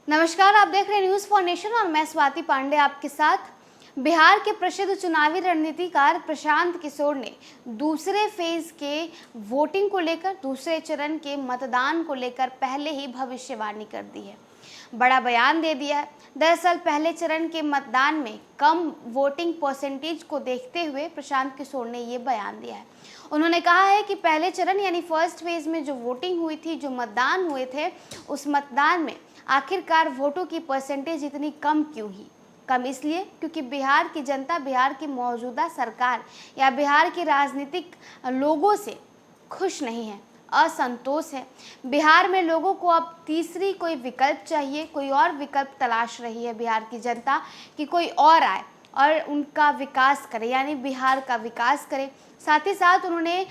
नमस्कार, आप देख रहे हैं न्यूज़ फॉर नेशन और मैं स्वाति पांडे आपके साथ। बिहार के प्रसिद्ध चुनावी रणनीतिकार प्रशांत किशोर ने दूसरे फेज के वोटिंग को लेकर, दूसरे चरण के मतदान को लेकर पहले ही भविष्यवाणी कर दी है, बड़ा बयान दे दिया है। दरअसल पहले चरण के मतदान में कम वोटिंग परसेंटेज को देखते हुए प्रशांत किशोर ने ये बयान दिया है। उन्होंने कहा है कि पहले चरण यानी फर्स्ट फेज में जो वोटिंग हुई थी, जो मतदान हुए थे, उस मतदान में आखिरकार वोटों की परसेंटेज इतनी कम क्यों ही? कम इसलिए क्योंकि बिहार की जनता बिहार की मौजूदा सरकार या बिहार के राजनीतिक लोगों से खुश नहीं है, असंतोष है। बिहार में लोगों को अब तीसरी कोई विकल्प चाहिए, कोई और विकल्प तलाश रही है बिहार की जनता कि कोई और आए और उनका विकास करे, यानी बिहार का विकास करे। साथ ही साथ उन्होंने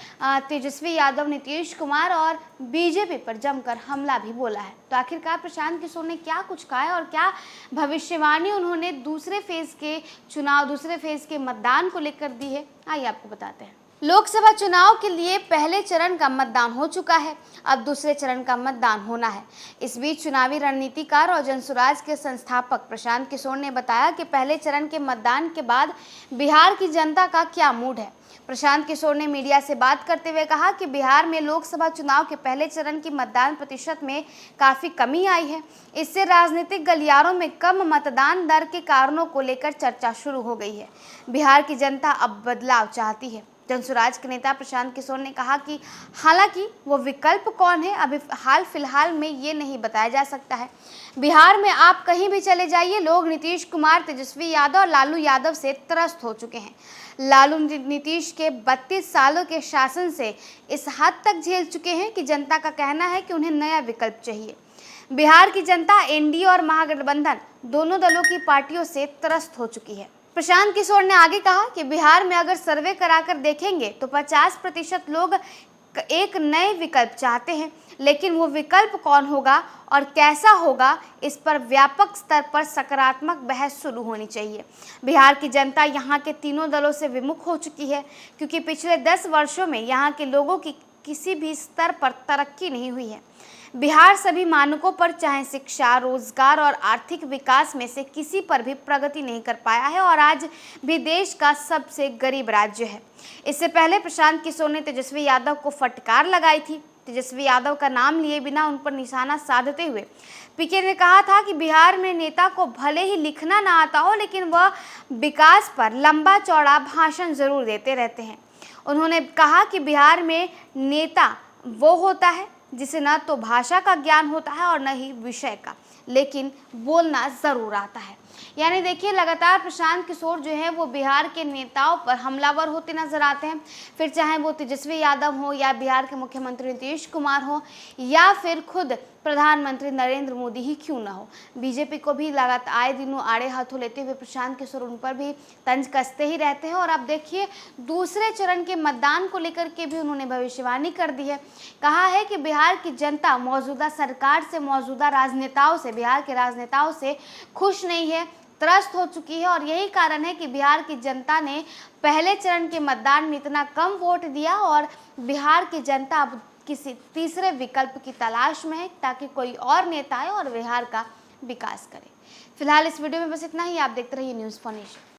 तेजस्वी यादव, नीतीश कुमार और बीजेपी पर जमकर हमला भी बोला है। तो आखिरकार प्रशांत किशोर ने क्या कुछ कहा है और क्या भविष्यवाणी उन्होंने दूसरे फेज के चुनाव, दूसरे फेज के मतदान को लेकर दी है, आइए आपको बताते हैं। लोकसभा चुनाव के लिए पहले चरण का मतदान हो चुका है, अब दूसरे चरण का मतदान होना है। इस बीच चुनावी रणनीतिकार और जनसुराज के संस्थापक प्रशांत किशोर ने बताया कि पहले चरण के मतदान के बाद बिहार की जनता का क्या मूड है। प्रशांत किशोर ने मीडिया से बात करते हुए कहा कि बिहार में लोकसभा चुनाव के पहले चरण की मतदान प्रतिशत में काफ़ी कमी आई है। इससे राजनीतिक गलियारों में कम मतदान दर के कारणों को लेकर चर्चा शुरू हो गई है। बिहार की जनता अब बदलाव चाहती है। जनसुराज के नेता प्रशांत किशोर ने कहा कि हालांकि वो विकल्प कौन है अभी हाल फिलहाल में ये नहीं बताया जा सकता है। बिहार में आप कहीं भी चले जाइए, लोग नीतीश कुमार, तेजस्वी यादव और लालू यादव से त्रस्त हो चुके हैं। लालू नीतीश के 32 सालों के शासन से इस हद तक झेल चुके हैं कि जनता का कहना है कि उन्हें नया विकल्प चाहिए। बिहार की जनता एनडीए और महागठबंधन दोनों दलों की पार्टियों से त्रस्त हो चुकी है। प्रशांत किशोर ने आगे कहा कि बिहार में अगर सर्वे कराकर देखेंगे तो 50% लोग एक नए विकल्प चाहते हैं, लेकिन वो विकल्प कौन होगा और कैसा होगा, इस पर व्यापक स्तर पर सकारात्मक बहस शुरू होनी चाहिए। बिहार की जनता यहाँ के तीनों दलों से विमुख हो चुकी है, क्योंकि पिछले 10 वर्षों में यहाँ के लोगों की किसी भी स्तर पर तरक्की नहीं हुई है। बिहार सभी मानकों पर, चाहे शिक्षा, रोजगार और आर्थिक विकास में से किसी पर भी प्रगति नहीं कर पाया है और आज भी देश का सबसे गरीब राज्य है। इससे पहले प्रशांत किशोर ने तेजस्वी यादव को फटकार लगाई थी। तेजस्वी यादव का नाम लिए बिना उन पर निशाना साधते हुए पीके ने कहा था कि बिहार में नेता को भले ही लिखना ना आता हो, लेकिन वह विकास पर लंबा चौड़ा भाषण जरूर देते रहते हैं। उन्होंने कहा कि बिहार में नेता वो होता है जिसे न तो भाषा का ज्ञान होता है और न ही विषय का, लेकिन बोलना ज़रूर आता है। यानी देखिए, लगातार प्रशांत किशोर जो है वो बिहार के नेताओं पर हमलावर होते नजर आते हैं। फिर चाहे वो तेजस्वी यादव हो या बिहार के मुख्यमंत्री नीतीश कुमार हो या फिर खुद प्रधानमंत्री नरेंद्र मोदी ही क्यों ना हो, बीजेपी को भी लगातार आए दिनों आड़े हाथों लेते हुए प्रशांत किशोर उन पर भी तंज कसते ही रहते हैं। और अब देखिए, दूसरे चरण के मतदान को लेकर के भी उन्होंने भविष्यवाणी कर दी है। कहा है कि बिहार की जनता मौजूदा सरकार से, मौजूदा राजनेताओं से, बिहार के राजनेताओं से खुश नहीं है, त्रस्त हो चुकी है और यही कारण है कि बिहार की जनता ने पहले चरण के मतदान में इतना कम वोट दिया और बिहार की जनता अब किसी तीसरे विकल्प की तलाश में है, ताकि कोई और नेता आए और बिहार का विकास करे। फिलहाल इस वीडियो में बस इतना ही। आप देखते रहिए न्यूज़ फॉर नेशन।